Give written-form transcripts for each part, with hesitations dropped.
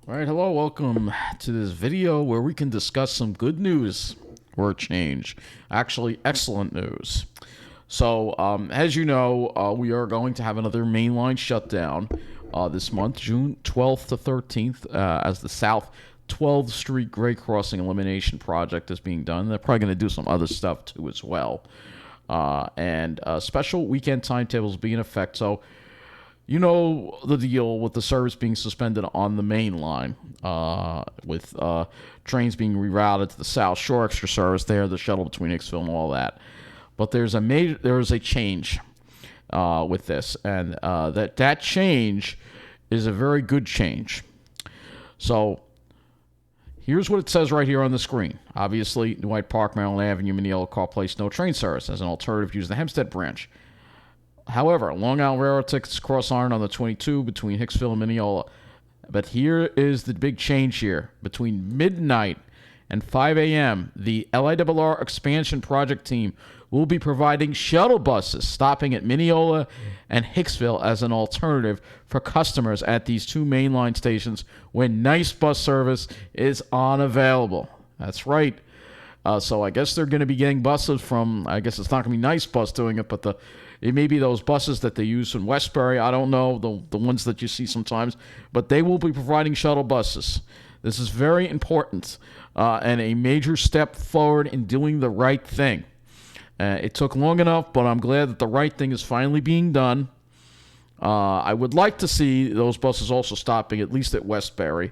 All right, hello, welcome to this video where we can discuss some good news or change. Actually, excellent news. So, as you know, we are going to have another mainline shutdown this month, June 12th to 13th, as the South 12th Street Grade Crossing Elimination Project is being done. They're probably going to do some other stuff too as well. And special weekend timetables be in effect. So, you know the deal with the service being suspended on the main line, with trains being rerouted to the South Shore extra service there, the shuttle between Hicksville and all that. But there's a change with this, and that change is a very good change. So here's what it says right here on the screen. Obviously, Dwight Park, Maryland Avenue, Mineola Car Place, no train service as an alternative. Use the Hempstead branch. However, Long Island Railroad tickets cross iron on the 22 between Hicksville and Mineola. But here is the big change here. Between midnight and 5 a.m., the LIRR expansion project team will be providing shuttle buses stopping at Mineola and Hicksville as an alternative for customers at these two mainline stations when nice bus service is unavailable. That's right. So I guess they're going to be getting buses from, I guess it's not going to be Nice Bus doing it, but it may be those buses that they use in Westbury. I don't know, the ones that you see sometimes. But they will be providing shuttle buses. This is very important and a major step forward in doing the right thing. It took long enough, but I'm glad that the right thing is finally being done. I would like to see those buses also stopping at least at Westbury,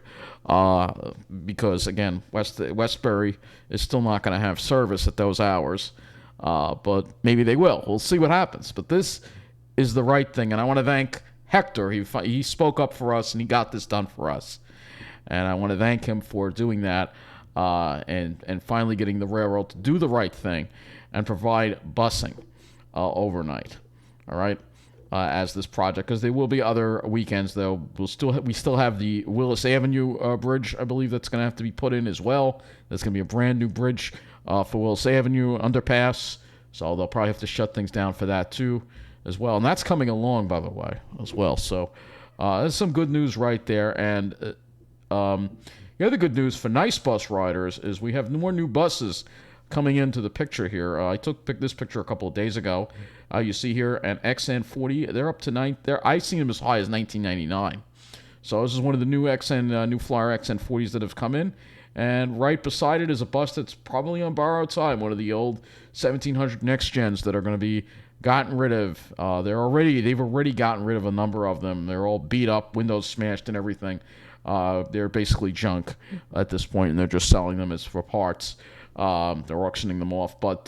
because, again, Westbury is still not going to have service at those hours. But maybe they will. We'll see what happens. But this is the right thing, and I want to thank Hector. He spoke up for us, and he got this done for us. And I want to thank him for doing that and finally getting the railroad to do the right thing and provide busing overnight. All right, as this project, because there will be other weekends though. We still have the Willis Avenue bridge, I believe, that's going to have to be put in as well. There's going to be a brand new bridge for Willis Avenue underpass, so they'll probably have to shut things down for that too as well. And that's coming along, by the way, as well. So there's some good news right there. And the other good news for Nice Bus riders is we have more new buses coming into the picture here. I took this picture a couple of days ago. You see here an XN40. They're up to I've seen them as high as $19.99. So this is one of the new New Flyer XN40s that have come in. And right beside it is a bus that's probably on borrowed time, one of the old 1700 Next Gens that are going to be gotten rid of. They've already gotten rid of a number of them. They're all beat up, windows smashed and everything. They're basically junk at this point, and they're just selling them as for parts. They're auctioning them off. But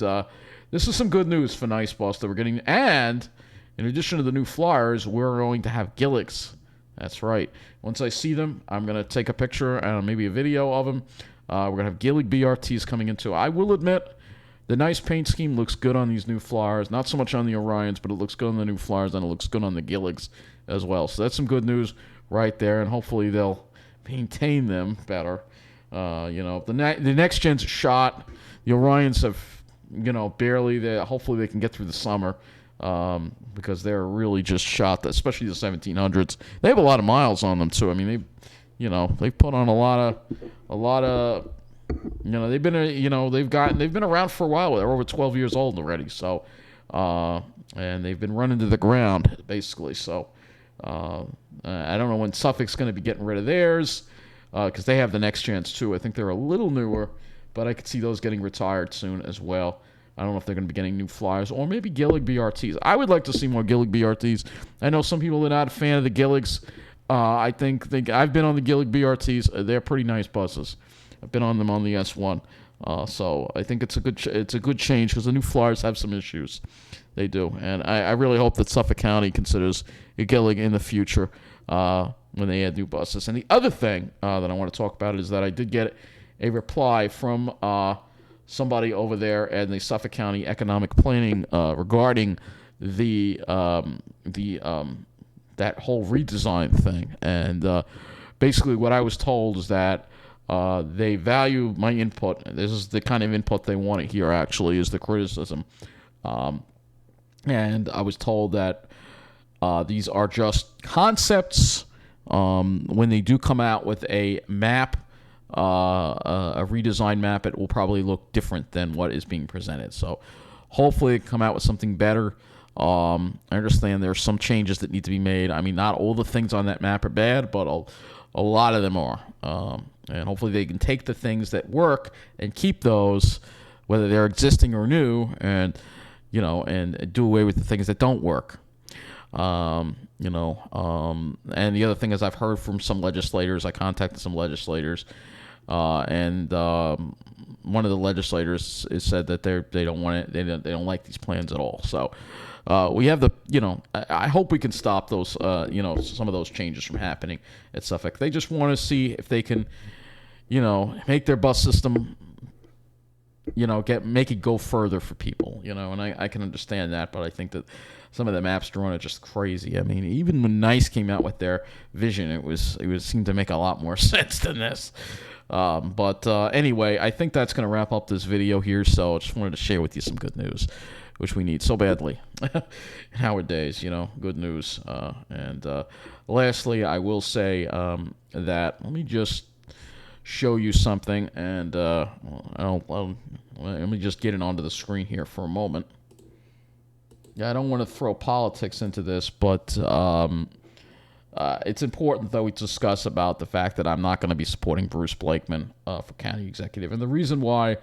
this is some good news for Nice Bus that we're getting. And in addition to the new Flyers, we're going to have Gilligs. That's right. Once I see them, I'm going to take a picture and maybe a video of them. We're going to have Gillig BRTs coming in too. I will admit, the nice paint scheme looks good on these new Flyers. Not so much on the Orions, but it looks good on the new Flyers, and it looks good on the Gilligs as well. So that's some good news right there, and hopefully they'll maintain them better. The Next Gen's shot. The Orions have, barely. Hopefully they can get through the summer. Because they're really just shot, especially the 1700s. They have a lot of miles on them too. I mean, they've put on a lot of, they've been around for a while. They're over 12 years old already. So, and they've been running to the ground basically. So, I don't know when Suffolk's going to be getting rid of theirs, because they have the Next Gens too. I think they're a little newer, but I could see those getting retired soon as well. I don't know if they're going to be getting new Flyers or maybe Gillig BRTs. I would like to see more Gillig BRTs. I know some people are not a fan of the Gilligs. I think I've been on the Gillig BRTs. They're pretty nice buses. I've been on them on the S1. So I think it's a good change because the new Flyers have some issues. They do. And I really hope that Suffolk County considers a Gillig in the future when they add new buses. And the other thing that I want to talk about is that I did get a reply from somebody over there in the Suffolk County Economic Planning regarding that whole redesign thing. And basically what I was told is that they value my input. This is the kind of input they want to hear, actually, is the criticism. And I was told that these are just concepts when they do come out with a map, a redesigned map, it will probably look different than what is being presented. So hopefully they come out with something better. I understand there's some changes that need to be made. I mean, not all the things on that map are bad, but a lot of them are. And hopefully they can take the things that work and keep those, whether they're existing or new, and and do away with the things that don't work. And the other thing is, I've heard from some legislators. I contacted some legislators, and one of the legislators has said that they don't want it. They don't like these plans at all. So we have I hope we can stop those some of those changes from happening at Suffolk. They just want to see if they can make their bus system make it go further for people, and I can understand that, but I think that some of the maps drawn are just crazy. I mean, even when NICE came out with their vision, it seemed to make a lot more sense than this. But anyway, I think that's going to wrap up this video here, so I just wanted to share with you some good news, which we need so badly nowadays, good news. And lastly, I will say that, let me just show you something, and let me just get it onto the screen here for a moment. Yeah, I don't want to throw politics into this, but it's important, though, we discuss about the fact that I'm not going to be supporting Bruce Blakeman for county executive. And the reason why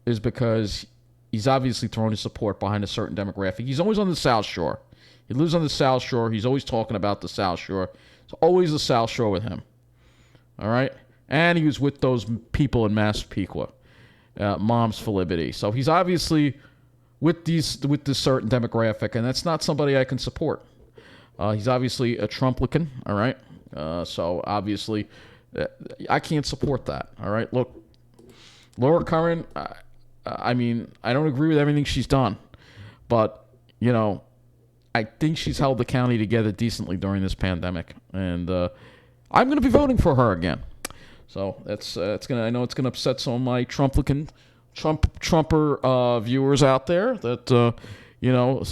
is because he's obviously thrown his support behind a certain demographic. He's always on the South Shore. He lives on the South Shore. He's always talking about the South Shore. It's always the South Shore with him. All right? And he was with those people in Massapequa, Moms for Liberty. So he's obviously with this certain demographic, and that's not somebody I can support. He's obviously a Trumplican, all right? So obviously, I can't support that, all right? Look, Laura Curran, I mean, I don't agree with everything she's done, but, I think she's held the county together decently during this pandemic, and I'm going to be voting for her again. So I know it's gonna upset some of my Trumper viewers out there that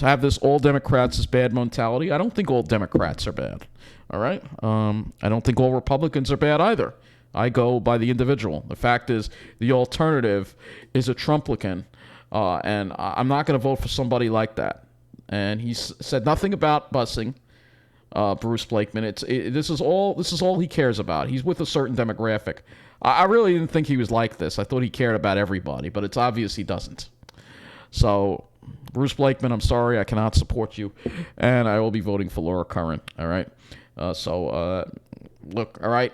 have this all Democrats is bad mentality. I don't think all Democrats are bad. All right. I don't think all Republicans are bad either. I go by the individual. The fact is, the alternative is a Trumplican, and I'm not going to vote for somebody like that. And he's said nothing about busing. Bruce Blakeman. This is all he cares about. He's with a certain demographic. I really didn't think he was like this. I thought he cared about everybody, but it's obvious he doesn't. So, Bruce Blakeman, I'm sorry, I cannot support you, and I will be voting for Laura Curran. All right. Look, all right.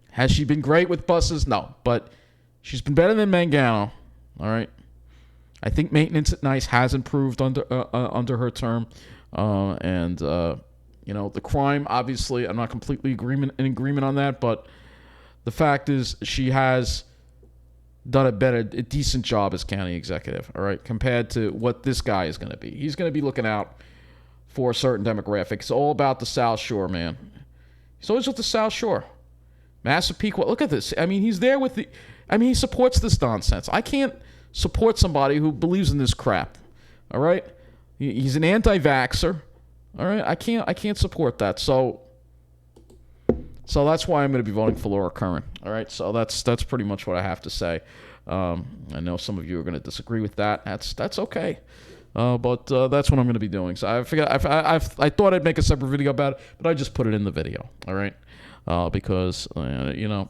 Has she been great with buses? No, but she's been better than Mangano. All right. I think maintenance at NICE has improved under her term, and the crime, obviously, I'm not completely in agreement on that, but the fact is she has done a decent job as county executive, all right, compared to what this guy is going to be. He's going to be looking out for a certain demographic. It's all about the South Shore, man. He's always with the South Shore. Massapequa, look at this. I mean, he's there with he supports this nonsense. I can't support somebody who believes in this crap, all right? He's an anti-vaxxer. All right, I can't support that. So that's why I'm going to be voting for Laura Curran. All right, so that's pretty much what I have to say. I know some of you are going to disagree with that. That's okay. But that's what I'm going to be doing. So I thought I'd make a separate video about it, but I just put it in the video. All right, because I'm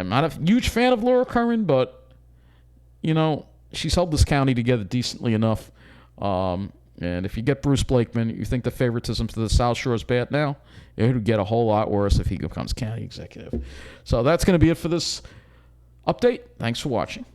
not a huge fan of Laura Curran, but she's held this county together decently enough. And if you get Bruce Blakeman, you think the favoritism to the South Shore is bad now, it would get a whole lot worse if he becomes county executive. So that's going to be it for this update. Thanks for watching.